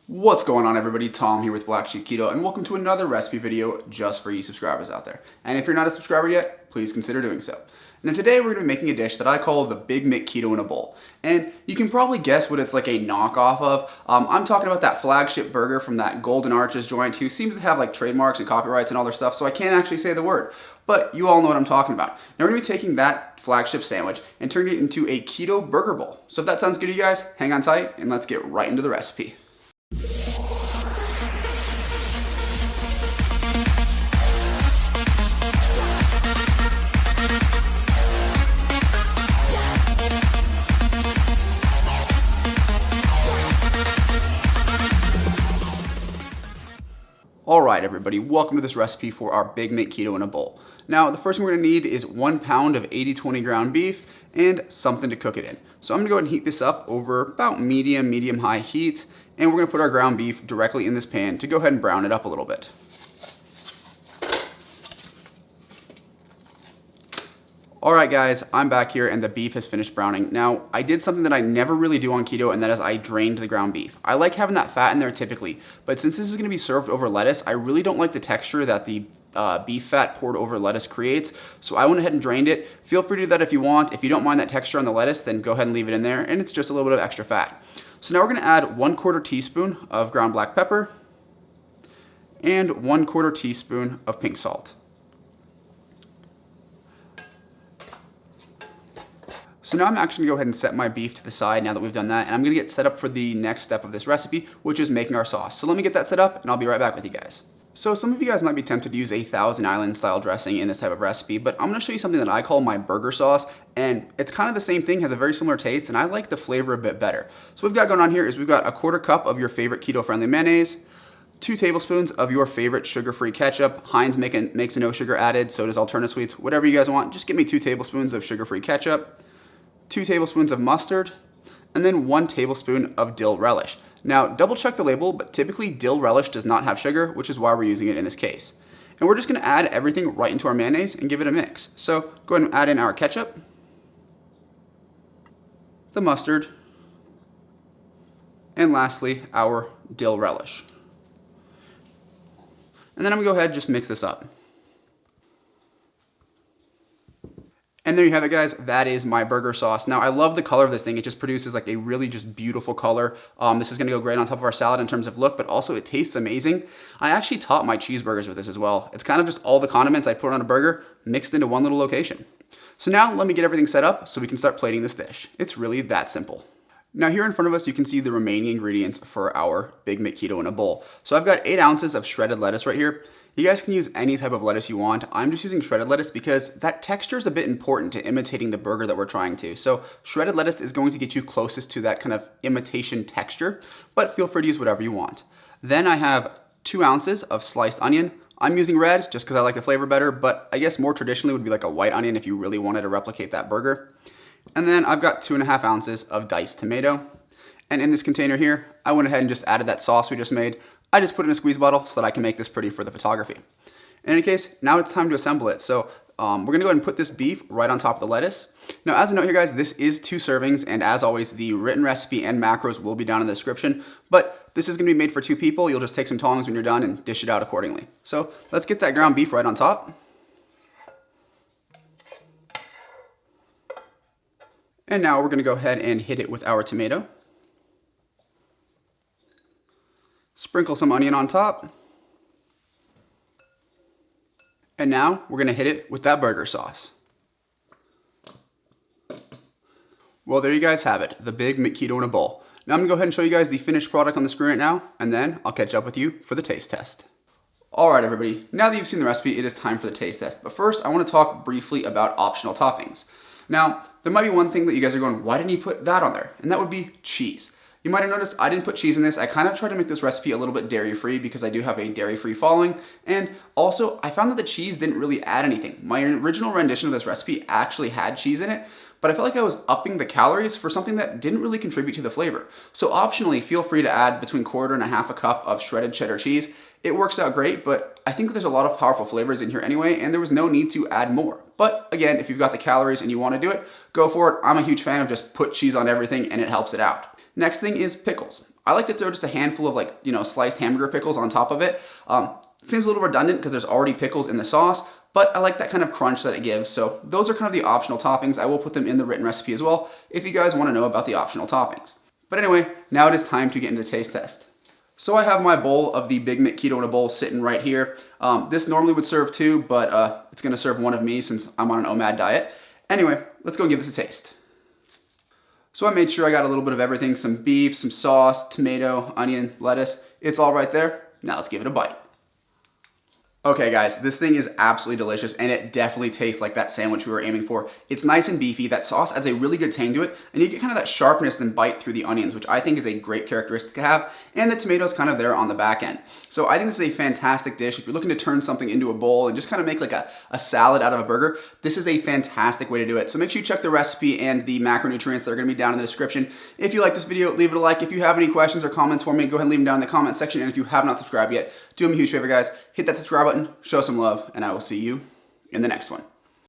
What's going on, everybody? Tom here with Black Sheep Keto, and welcome to another recipe video just for you subscribers out there. And if you're not a subscriber yet, please consider doing so. Now today we're going to be making a dish that I call the Big McKeto in a bowl. And you can probably guess what it's like a knockoff of. I'm talking about that flagship burger from that Golden Arches joint who seems to have like trademarks and copyrights and all their stuff, so I can't actually say the word. But you all know what I'm talking about. Now we're going to be taking that flagship sandwich and turning it into a keto burger bowl. So if that sounds good to you guys, hang on tight and let's get right into the recipe. Alright everybody, welcome to this recipe for our Big McKeto in a bowl. Now the first thing we're going to need is 1 pound of 80/20 ground beef and something to cook it in. So I'm going to go ahead and heat this up over about medium-high heat, and we're going to put our ground beef directly in this pan to go ahead and brown it up a little bit. Alright guys, I'm back here and the beef has finished browning. Now, I did something that I never really do on keto, and that is I drained the ground beef. I like having that fat in there typically, but since this is going to be served over lettuce, I really don't like the texture that the beef fat poured over lettuce creates, so I went ahead and drained it. Feel free to do that if you want. If you don't mind that texture on the lettuce, then go ahead and leave it in there, and it's just a little bit of extra fat. So now we're going to add 1/4 teaspoon of ground black pepper and 1/4 teaspoon of pink salt. So now I'm actually going to go ahead and set my beef to the side now that we've done that, and I'm going to get set up for the next step of this recipe, which is making our sauce. So let me get that set up and I'll be right back with you guys. So some of you guys might be tempted to use a Thousand Island style dressing in this type of recipe, but I'm going to show you something that I call my burger sauce, and it's kind of the same thing, has a very similar taste, and I like the flavor a bit better. So what we've got going on here is we've got 1/4 cup of your favorite keto-friendly mayonnaise, 2 tablespoons of your favorite sugar-free ketchup. Heinz makes a no sugar added, so does Alterna Sweets. Whatever you guys want, just give me 2 tablespoons of sugar-free ketchup, 2 tablespoons of mustard, and then 1 tablespoon of dill relish. Now, double check the label, but typically dill relish does not have sugar, which is why we're using it in this case. And we're just going to add everything right into our mayonnaise and give it a mix. So go ahead and add in our ketchup, the mustard, and lastly, our dill relish. And then I'm going to go ahead and just mix this up. And there you have it, guys. That is my burger sauce. Now, I love the color of this thing. It just produces like a really just beautiful color. This is gonna go great on top of our salad in terms of look, but also it tastes amazing. I actually top my cheeseburgers with this as well. It's kind of just all the condiments I put on a burger mixed into one little location. So now let me get everything set up so we can start plating this dish. It's really that simple. Now here in front of us, you can see the remaining ingredients for our Big McKeto in a bowl. So I've got 8 ounces of shredded lettuce right here. You guys can use any type of lettuce you want. I'm just using shredded lettuce because that texture is a bit important to imitating the burger that we're trying to. So shredded lettuce is going to get you closest to that kind of imitation texture, but feel free to use whatever you want. Then I have 2 ounces of sliced onion. I'm using red just because I like the flavor better, but I guess more traditionally would be like a white onion if you really wanted to replicate that burger. And then I've got 2.5 ounces of diced tomato. And in this container here, I went ahead and just added that sauce we just made. I just put it in a squeeze bottle so that I can make this pretty for the photography. In any case, now it's time to assemble it. So we're gonna go ahead and put this beef right on top of the lettuce. Now, as a note here, guys, this is 2 servings, and as always, the written recipe and macros will be down in the description, but this is gonna be made for 2 people. You'll just take some tongs when you're done and dish it out accordingly. So let's get that ground beef right on top. And now we're gonna go ahead and hit it with our tomato. Sprinkle some onion on top. And now we're gonna hit it with that burger sauce. Well, there you guys have it, the Big McKeto in a bowl. Now I'm gonna go ahead and show you guys the finished product on the screen right now, and then I'll catch up with you for the taste test. All right, everybody, now that you've seen the recipe, it is time for the taste test. But first, I wanna talk briefly about optional toppings. Now, there might be one thing that you guys are going, why didn't you put that on there? And that would be cheese. You might have noticed I didn't put cheese in this. I kind of tried to make this recipe a little bit dairy-free because I do have a dairy-free following. And also, I found that the cheese didn't really add anything. My original rendition of this recipe actually had cheese in it, but I felt like I was upping the calories for something that didn't really contribute to the flavor. So optionally, feel free to add between 1/4 and 1/2 cup of shredded cheddar cheese. It works out great, but I think there's a lot of powerful flavors in here anyway, and there was no need to add more. But again, if you've got the calories and you want to do it, go for it. I'm a huge fan of just put cheese on everything and it helps it out. Next thing is pickles. I like to throw just a handful of like, sliced hamburger pickles on top of it. It seems a little redundant because there's already pickles in the sauce, but I like that kind of crunch that it gives. So those are kind of the optional toppings. I will put them in the written recipe as well if you guys want to know about the optional toppings. But anyway, now it is time to get into the taste test. So I have my bowl of the Big McKeto in a bowl sitting right here. This normally would serve two, but it's gonna serve one of me since I'm on an OMAD diet. Anyway, let's go give this a taste. So I made sure I got a little bit of everything, some beef, some sauce, tomato, onion, lettuce. It's all right there. Now let's give it a bite. Okay guys, this thing is absolutely delicious and it definitely tastes like that sandwich we were aiming for. It's nice and beefy, that sauce adds a really good tang to it, and you get kind of that sharpness and bite through the onions, which I think is a great characteristic to have, and the tomato's kind of there on the back end. So I think this is a fantastic dish. If you're looking to turn something into a bowl and just kind of make like a salad out of a burger, this is a fantastic way to do it. So make sure you check the recipe and the macronutrients that are gonna be down in the description. If you like this video, leave it a like. If you have any questions or comments for me, go ahead and leave them down in the comment section, and if you have not subscribed yet, do me a huge favor guys, hit that subscribe button, show some love, and I will see you in the next one.